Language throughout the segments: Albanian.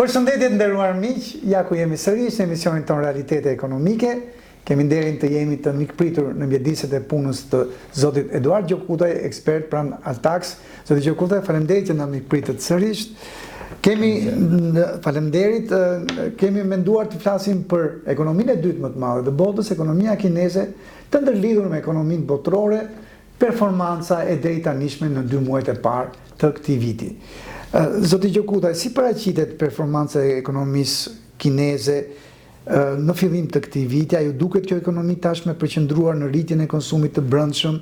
Përshëndetje të nderuar miq, ja ku jemi sërish në emisionin ton Realitete Ekonomike. Kemi nderin të jemi të mikpritur në mjediset e punës të zotit Eduard Gjokutaj, ekspert pranë Altax. Zoti Gjokutaj, faleminderit që na mikpritet sërish. Faleminderit, kemi menduar të flasim për ekonominë e dytë më të madhe të botës, ekonomia kineze, të ndërlidhur me ekonominë botërore, performanca e deri tanishme në 2 muajt e parë të këtij viti. Zoti Gjokutaj, si paraqitet performanca e ekonomisë kineze në fillim të këtij viti? A ju duket kjo ekonomi tashmë përqendruar në rritjen e konsumit të brendshëm,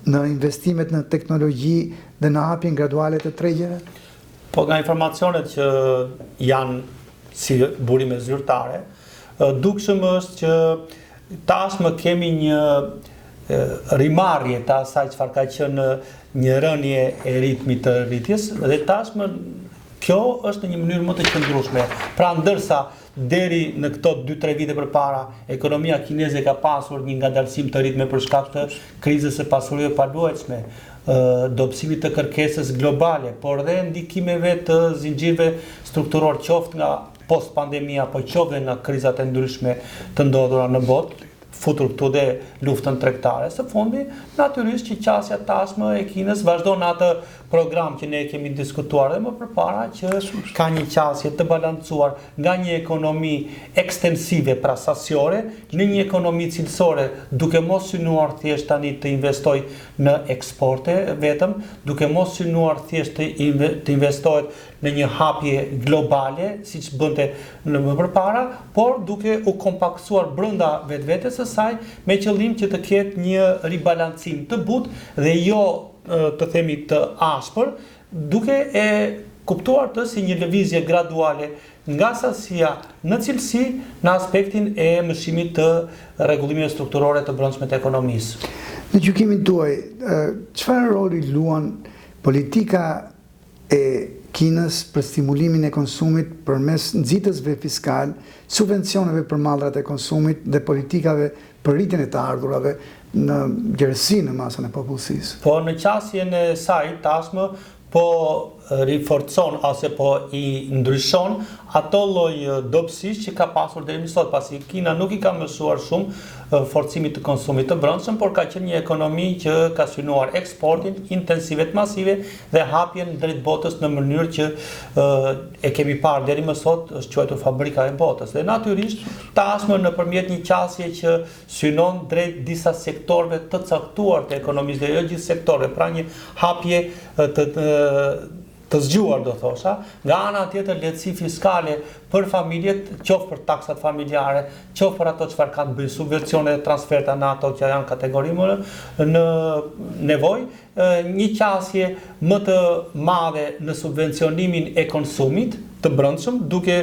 në investimet në teknologji dhe në hapjen graduale të tregjeve? Po nga informacionet që janë si burime zyrtare, dukshëm është që tashmë kemi një rimarrje të asaj çfarë ka qenë një rënje e ritmit të rritjes, dhe tashmë kjo është në një mënyrë më të qëndrueshme. Pra ndërsa deri në këto 2-3 vite përpara ekonomia kineze ka pasur një ngadalësim të ritme për shkak të krizës së pasurive paluajtshme, dobësimit të kërkesës globale, por dhe ndikimeve të zinxhirëve strukturor, qoftë nga post pandemia, po qoftë nga krizat e ndryshme të ndodhura në botë, futur këtu dhe luftën tregtare. Së fundi, natyrisht që qasja tashmë e Kinës vazhdon atë program që ne kemi diskutuar dhe më përpara, që ka një qasje të balancuar nga një ekonomi ekstensive pra sasiore në një ekonomi cilësore, duke mos synuar thjesht tani të investoj në eksporte vetëm, duke mos synuar thjesht të investohet në një hapje globale, siç bënte më përpara, por duke u kompaktuar brenda vetvetes së saj me qëllim që të ketë një ribalancim të butë dhe jo të themi të ashpër, duke e kuptuar të si një lëvizje graduale nga sasia në cilësi në aspektin e mëshimit të rregullimeve strukturore të brendshme të ekonomisë. Në gjykimin tuaj, çfarë roli luan politika e Kinës për stimulimin e konsumit përmes nxitësve fiskal, subvencioneve për mallrat e konsumit dhe politikave për rritjen e të ardhurave në gjerësi në masën e popullsisë? Po në qasjen e saj tashmë po riforcon ose po i ndryshon ato lloj dobësisë që ka pasur deri më sot, pasi Kina nuk i ka mësuar shumë forcimit të konsumit të brendshëm, por ka qenë një ekonomi që ka synuar eksportin, intensivet masive dhe hapjen drejt botës në mënyrë që e kemi parë deri më sot është quajtur fabrika e botës. Dhe natyrisht tashmë nëpërmjet një qasje që synon drejt disa sektorëve të caktuar të ekonomisë dhe jo gjithë sektorëve, pra një hapje të zgjuar, do thosha, nga ana tjetër lehtësi fiskale për familjet, qoftë për taksat familjare, qoftë për ato çfarë kanë bëjë subvencione dhe transferta në ato që janë kategori më në nevojë, një qasje më të madhe në subvencionimin e konsumit të brendshëm, duke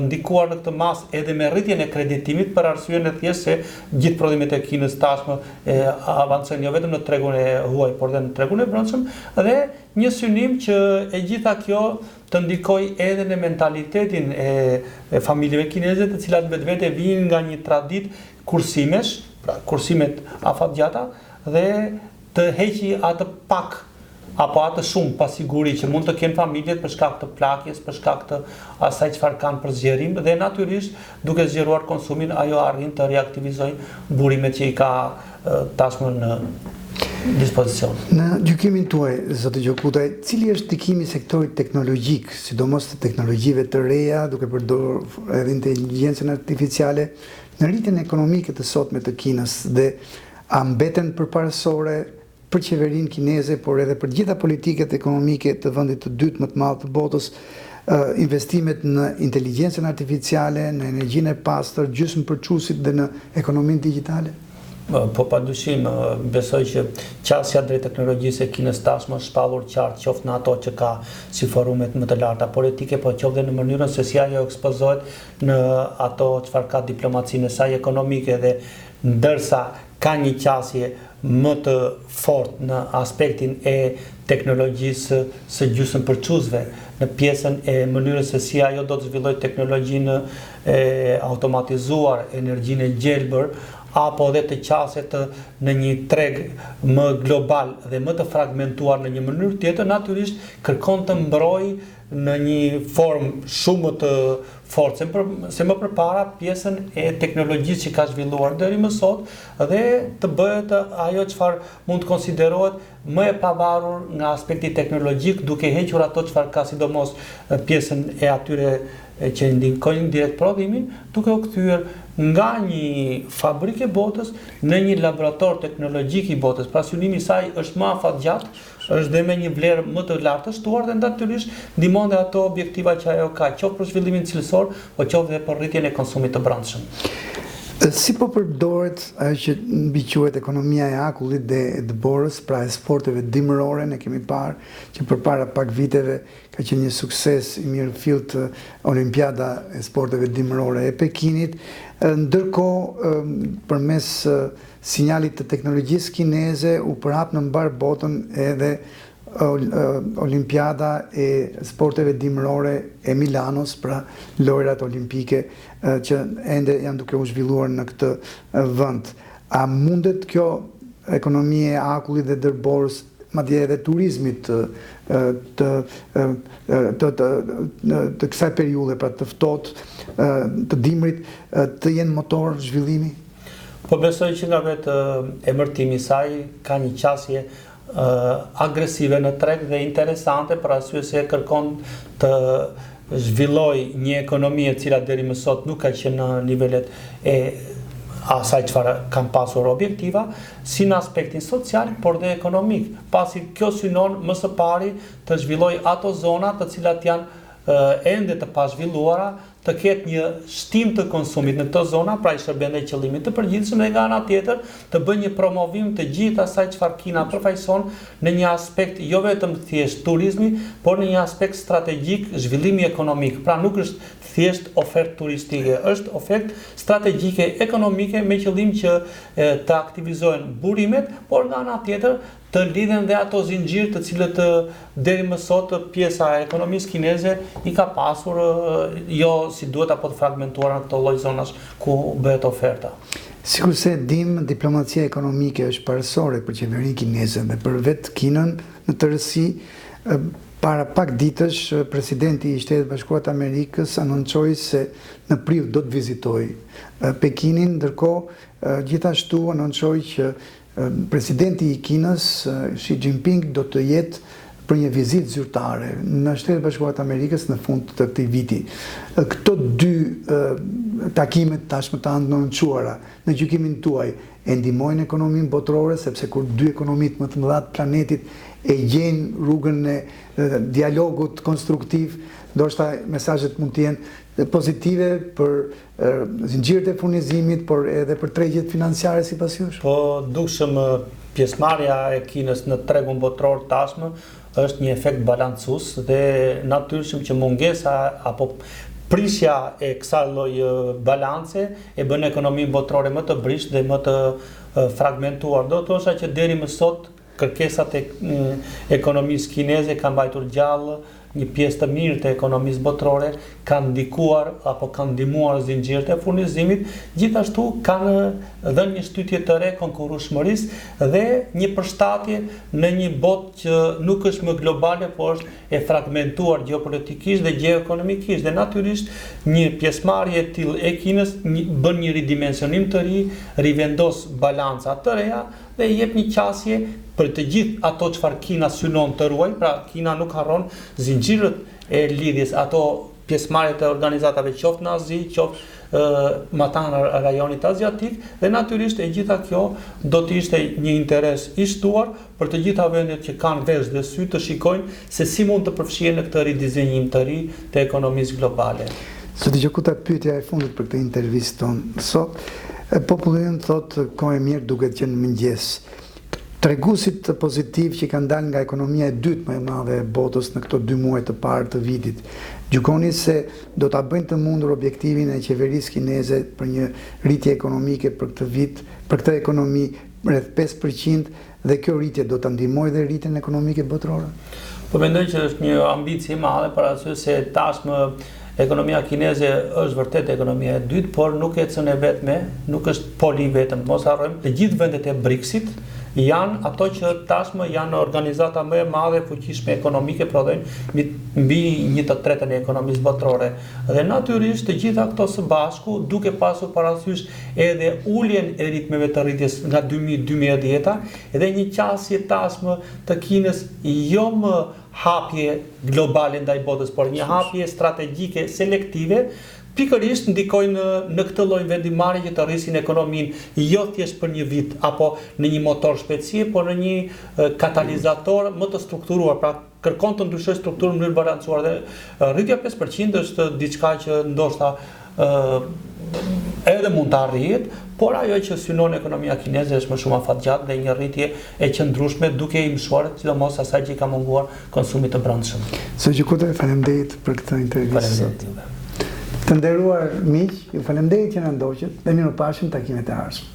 ndikuar në këtë masë edhe me rritjen e kreditimit, për arsyeën e thjeshtë se gjithë prodhimet e Kinës tashmë avancojnë jo vetëm në tregun e huaj, por edhe në tregun e brendshëm, dhe një synim që e gjitha kjo të ndikoj edhe në mentalitetin e familjeve kineze, të cilat vetvete vijnë nga një traditë kursimesh, pra kursimet afatgjata, dhe të heqi atë pak apo atë shumë pasiguri që mund të kenë familjet për shkak të plakjes, për shkak të asaj çfarë kanë për zgjerim, dhe natyrisht duke zgjeruar konsumin ajo arrin të reaktivizojë burimet që i ka tashmë në dispozicion. Në gjykimin tuaj, zoti Gjokutaj, cili është ndikimi i sektorit teknologjik, sidomos të teknologjive të reja, duke përdorur edhe inteligjencën artificiale në rritjen ekonomike të sotme të Kinës, dhe a mbeten përparësore për qeverinë kineze, por edhe për gjitha politiket ekonomike të vendit të dytë më të madh të botës, investimet në inteligjencën artificiale, në energjinë e pastër, gjysmëpërçuesit dhe në ekonominë digjitale? Po padyshim, besoj që qasja drejt teknologjisë e Kinës tashmë është shpallur qartë, qoftë në ato që ka si forumet më të larta politike, po qoftë në mënyrën se si ajo ekspozohet në ato çfarë ka diplomacinë e saj ekonomike, dhe ndërsa ka një qasje më të fortë në aspektin e teknologjisë së gjysmëpërçuesve, në pjesën e mënyrës se si ajo do të zhvillojë teknologjinë e automatizuar, energjinë e gjelbër, apo edhe të qaset në një treg më global dhe më të fragmentuar në një mënyrë tjetër, natyrisht kërkon të mbrojë në një formë shumë të fortë, se më përpara pjesën e teknologjisë që ka zhvilluar deri më sot dhe të bëhet ajo çfarë mund të konsiderohet më e pavarur nga aspekti teknologjik, duke hequr ato çfarë ka sidomos pjesën e atyre që ndikojnë direkt prodhimin, duke u kthyer nga një fabrikë e botës në një laborator teknologjik i botës. Pra synimi i saj është më afatgjatë, është dhe me një vlerë më të lartë të shtuar dhe natyrisht ndihmon dhe ato objektiva që ajo ka, qoftë për zhvillimin cilësor, po qoftë dhe për rritjen e konsumit të brendshëm. Si po përdoret ajo që mbi quhet ekonomia e akullit dhe e dëborës, pra e sporteve dimërore, ne kemi parë që përpara pak viteve ka qenë një sukses i mirëfillt Olimpiada e sporteve dimërore e Pekinit, ndërkohë përmes sinjalit të teknologjisë kineze u përhap në mbar botën edhe Olimpiada e sporteve dimërore e Milanos, pra lojrat olimpike që ende janë duke u zhvilluar në këtë vend. A mundet kjo ekonomia e akullit dhe dërborës, madje edhe turizmit të kësaj periudhe, pra të ftohtë, të dimrit, të jenë motor zhvillimi? Po besoj që nga vetë emërtimi i saj ka një qasje agresive në treg dhe interesante, për arsye se kërkon të zhvilloj një ekonomi e cila deri më sot nuk ka qenë në nivelet e asaj çfarë kanë pasur objektiva, si në aspektin social, por dhe ekonomik, pasi kjo synon më së pari të zhvilloj ato zona të cilat janë ende të pazhvilluara, të ketë një shtim të konsumit në këto zona, pra i shërben dhe qëllimit të përgjithshëm, dhe nga ana tjetër të bëjë një promovim të gjithë asaj çfarë Kina përfaqëson në një aspekt jo vetëm thjesht turizmi, por në një aspekt strategjik zhvillimi ekonomik. Pra nuk është thjesht ofertë turistike, është ofertë strategjike ekonomike me qëllim që të aktivizohen burimet, por nga ana tjetër të lidhen dhe ato zinxhir të cilët deri më sot pjesa e ekonomisë kineze i ka pasur jo si duhet apo të fragmentuar në këto lloj zonash ku bëhet oferta. Sikur se dim, diplomacia ekonomike është parësore për qeverinë kineze dhe për vetë Kinën në tërësi. Para pak ditësh, presidenti i Shtetit Bashkuar të Amerikës anoncoi se në prill do të vizitojë Pekinin, ndërkohë gjithashtu anoncoi që presidenti i Kinës, Xi Jinping, do të jetë për një vizitë zyrtare në Shtetet Bashkuar të Amerikës në fund të këtij viti. Këto dy takimet tashmë të anoncuara, në gjykimin tuaj, e ndihmojnë ekonominë botërore, sepse kur dy ekonomitë më të mëdha të planetit e gjejnë rrugën e dialogut konstruktiv, ndoshta mesazhet mund të jenë pozitive për zinxhirët e furnizimit, por edhe për tregjet financiare sipas jush. Po dukshëm pjesëmarrja e Kinës në tregun botëror tashmë është një efekt balancues dhe natyrisht që mungesa apo prishja e kësaj lloj balance e bën ekonominë botërore më të brishtë dhe më të fragmentuar. Do të thosha që deri më sot kërkesat e ekonomisë kineze kanë mbajtur gjallë një pjesë të mirë të ekonomisë botërore, kanë ndikuar apo kanë ndihmuar zinxhirët e furnizimit, gjithashtu kanë dhënë një shtytje të re konkurrueshmërisë dhe një përshtatje në një botë që nuk është më globale, por është e fragmentuar gjeopolitikisht dhe gjeoekonomikisht. Dhe natyrisht një pjesëmarrje e tillë e Kinës bën një ridimensionim të ri, rivendos balanca të reja dhe jep një qasje për të gjithë ato çfarë Kina synon të ruaj, pra Kina nuk harron zinxhirët e lidhjes, ato pjesëmarrjet e organizatave qoftë në Azi, qoftë mata në rajonit aziatik, dhe natyrisht e gjitha kjo do të ishte një interes i shtuar për të gjitha vendet që kanë vesh dhe sy të shikojnë se si mund të përfshihen në këtë ridizenjim të ri të ekonomisë globale. Zoti Gjokuta, pyetja e fundit për këtë intervistë tonë sot, populli ynë thotë kohë e mirë duket që në mëngjes. Treguesit pozitiv që kanë dalë nga ekonomia e dytë më e madhe e botës në këto 2 muaj të parë të vitit, gjykoni se do ta bëjnë të mundur objektivin e qeverisë kineze për një rritje ekonomike për këtë vit, për këtë ekonomi rreth 5%, dhe kjo rritje do ta ndihmojë dhe rritjen ekonomike botërore? Po mendoj që është një ambicie e madhe, për arsye se tashmë ekonomia kineze është vërtet ekonomia e dytë, por nuk ecën e vetme, nuk është poli vetëm. Mos harrojmë, të gjithë vendet e BRICS-it janë ato që tashmë janë organizata më e madhe fuqishme ekonomike, prodhojnë mbi 1/3 e ekonomisë botërore. Dhe natyrisht të gjitha këto së bashku, duke pasur parasysh edhe uljen e ritmeve të rritjes nga 2010, edhe një qasje tashmë të Kinës jo më hapje globale ndaj botës, por një hapje strategjike selektive, pikërisht ndikojnë në këtë lloj vendimarrje që të rrisin ekonominë jo thjesht për një vit apo në një motor shpejtësie, por në një katalizator më të strukturuar, pra kërkon të ndryshojë strukturën në mënyrë balancuar dhe rritja 5% është diçka që ndoshta edhe mund të arrihet, por ajo që synon ekonomia kineze është më shumë afatgjatë dhe një rritje e qëndrueshme duke i mësuar sidomos asaj që i ka munguar konsumit të brendshëm. Zogjë Kute, faleminderit për këtë intervistë. Të nderuar miq, ju faleminderit që na ndoqët dhe mirupafshim takimet e ardhshme.